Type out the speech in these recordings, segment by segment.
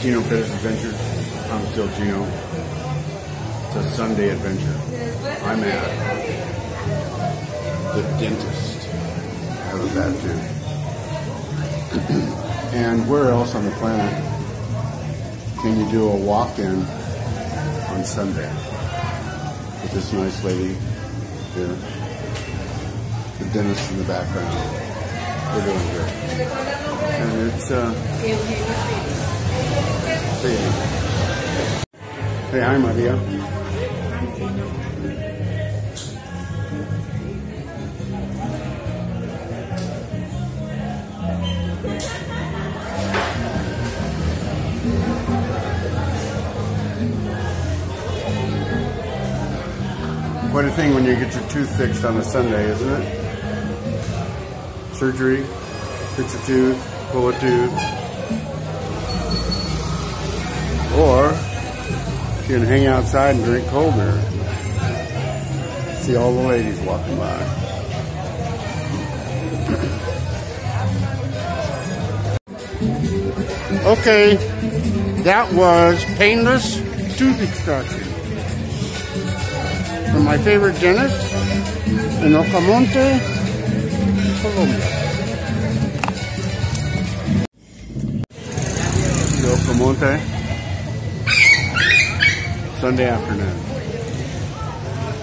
Geno Perez Adventures. I'm still Geno. It's a Sunday adventure. I'm at the dentist. I love that too. And where else on the planet can you do a walk-in on Sunday with this nice lady here, the dentist in the background? We're doing good. And it's hey, hi Maria. Quite a thing when you get your tooth fixed on a Sunday, isn't it? Surgery, fix a tooth, pull a tooth. Or you can hang outside and drink cold beer. See all the ladies walking by. Okay, that was painless tooth extraction from my favorite dentist in Ocamonte, Colombia. The Ocamonte, Sunday afternoon.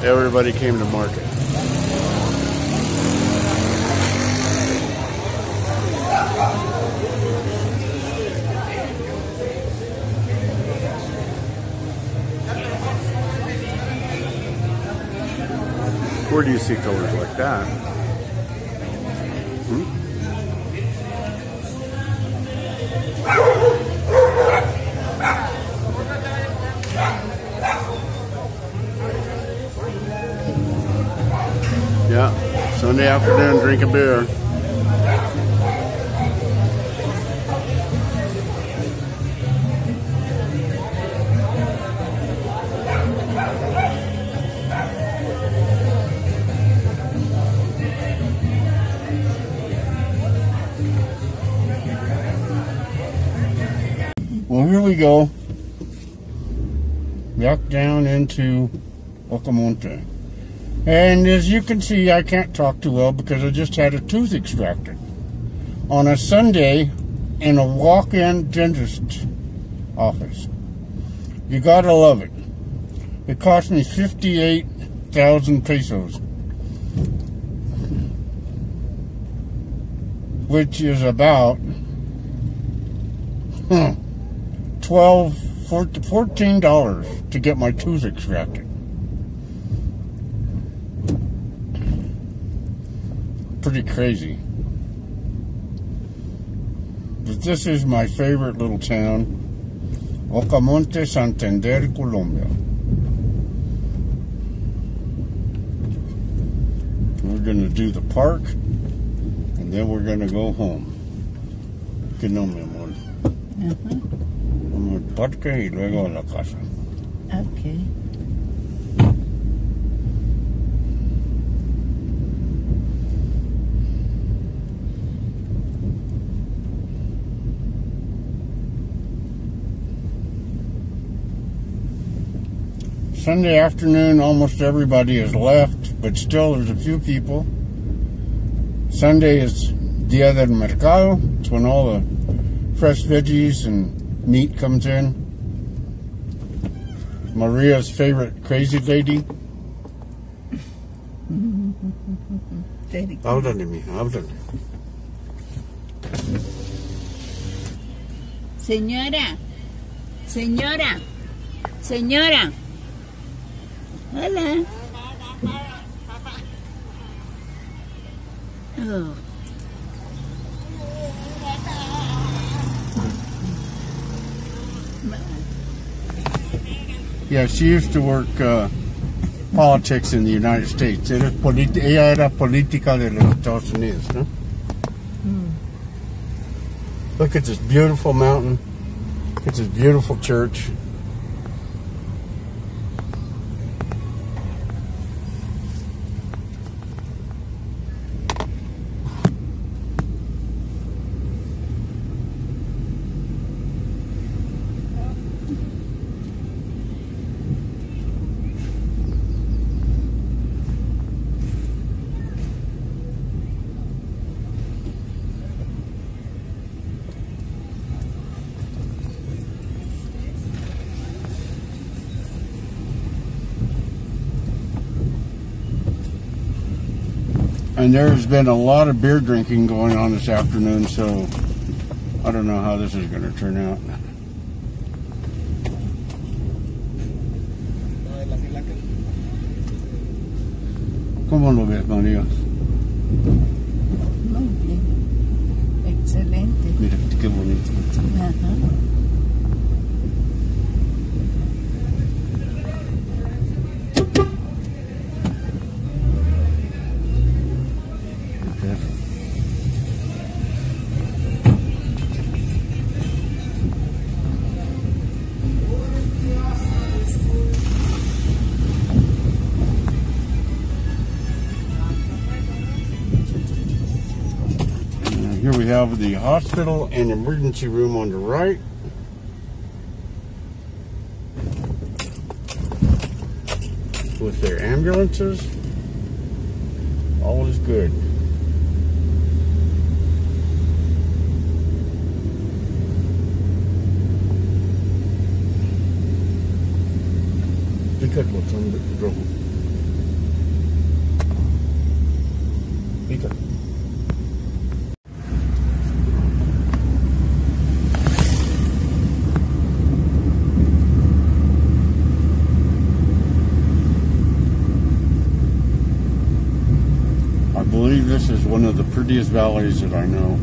Everybody came to market. Where do you see colors like that? Yeah, Sunday afternoon, drink a beer. Well, here we go. Back down into Ocamonte. And as you can see, I can't talk too well because I just had a tooth extracted on a Sunday in a walk-in dentist office. You gotta love it. It cost me 58,000 pesos, which is about $14 to get my tooth extracted. Pretty crazy. But this is my favorite little town, Ocamonte, Santander, Colombia. We're gonna do the park and then we're gonna go home. Geno, mi amor. Vamos al parque y luego a la casa. Okay. Sunday afternoon, almost everybody has left, but still there's a few people. Sunday is Dia del Mercado. It's when all the fresh veggies and meat comes in. Maria's favorite crazy lady. Háblale, mija, háblale. Señora, señora, señora. Hola. Oh. Yeah, she used to work politics in the United States. Ella era política de los Estados Unidos, no? Look at this beautiful mountain. It's this beautiful church. And there's been a lot of beer drinking going on this afternoon, so I don't know how this is going to turn out. ¿Cómo lo ves, María? Muy bien. Excelente. Mira, qué bonito. Ajá. Here we have the hospital and emergency room on the right. With their ambulances. All is good. Pica botón rojo. Pica. I believe this is one of the prettiest valleys that I know.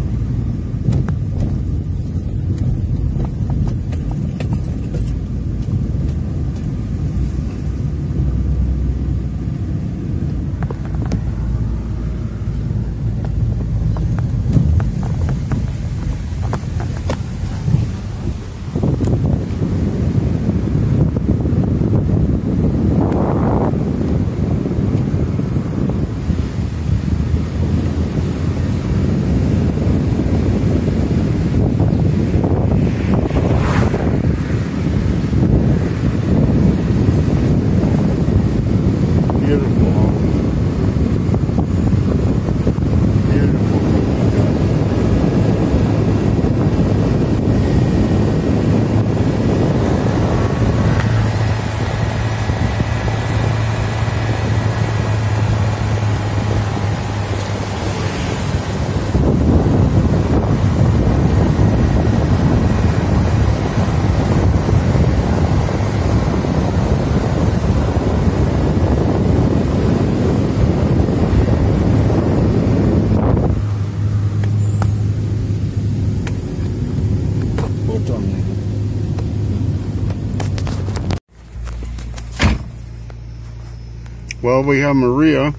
Well, we have Maria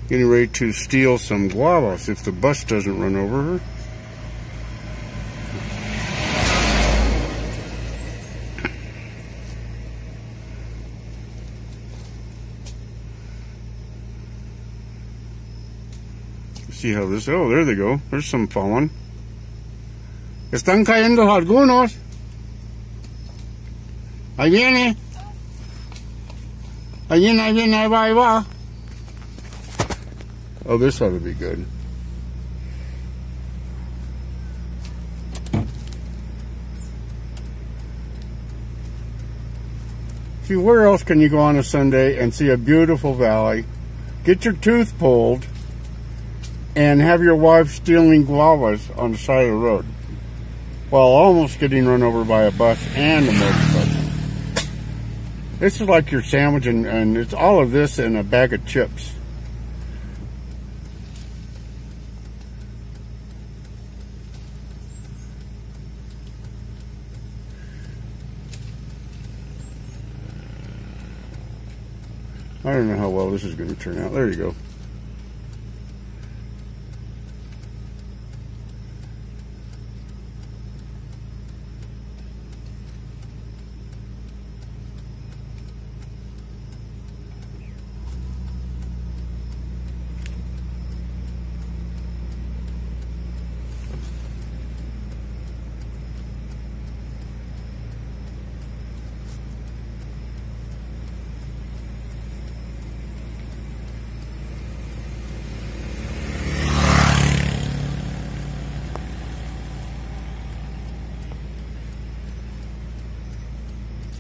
getting ready to steal some guavas if the bus doesn't run over her. See how this, oh, there they go. There's some falling. Están cayendo algunos. Ahí viene. Ahí viene, ahí viene, ahí va, ahí va. Oh, this ought to be good. See, where else can you go on a Sunday and see a beautiful valley, get your tooth pulled, and have your wife stealing guavas on the side of the road while almost getting run over by a bus and a motorcycle? This is like your sandwich, and it's all of this in a bag of chips. I don't know how well this is going to turn out. There you go.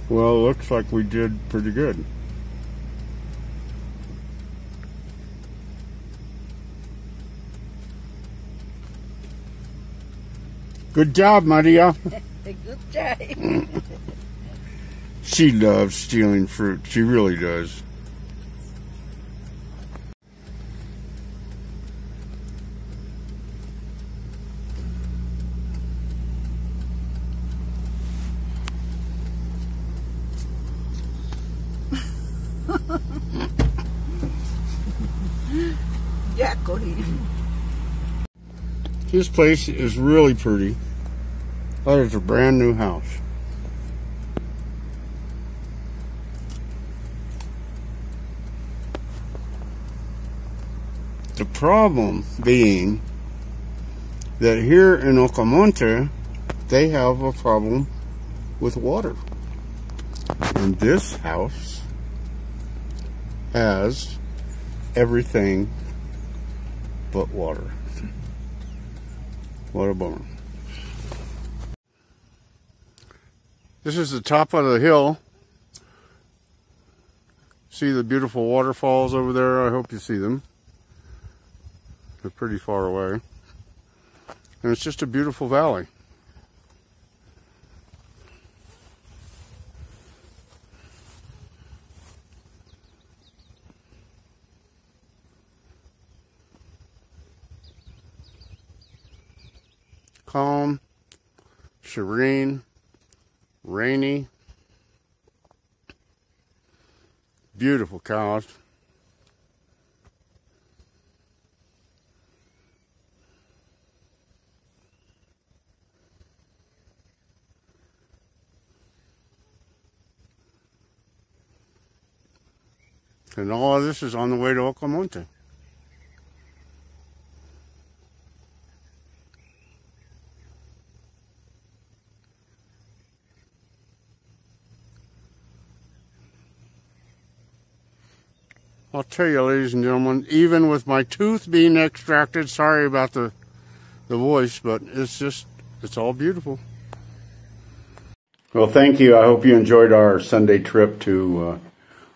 Well, it looks like we did pretty good. Good job, Maria. Good job. She loves stealing fruit. She really does. This place is really pretty. That is a brand new house. The problem being that here in Ocamonte, they have a problem with water. And this house has everything but water. What a bummer. This is the top of the hill. See the beautiful waterfalls over there? I hope you see them. They're pretty far away. And it's just a beautiful valley. Calm, serene, rainy, beautiful cows. And all of this is on the way to Ocamonte. I'll tell you, ladies and gentlemen, even with my tooth being extracted, sorry about the voice, but it's all beautiful. Well, thank you. I hope you enjoyed our Sunday trip to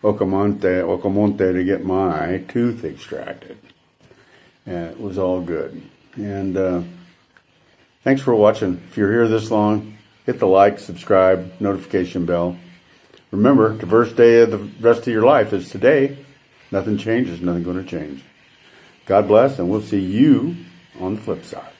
Ocamonte to get my tooth extracted. And it was all good. And thanks for watching. If you're here this long, hit the like, subscribe, notification bell. Remember, the first day of the rest of your life is today. Nothing changes, nothing going to change. God bless, and we'll see you on the flip side.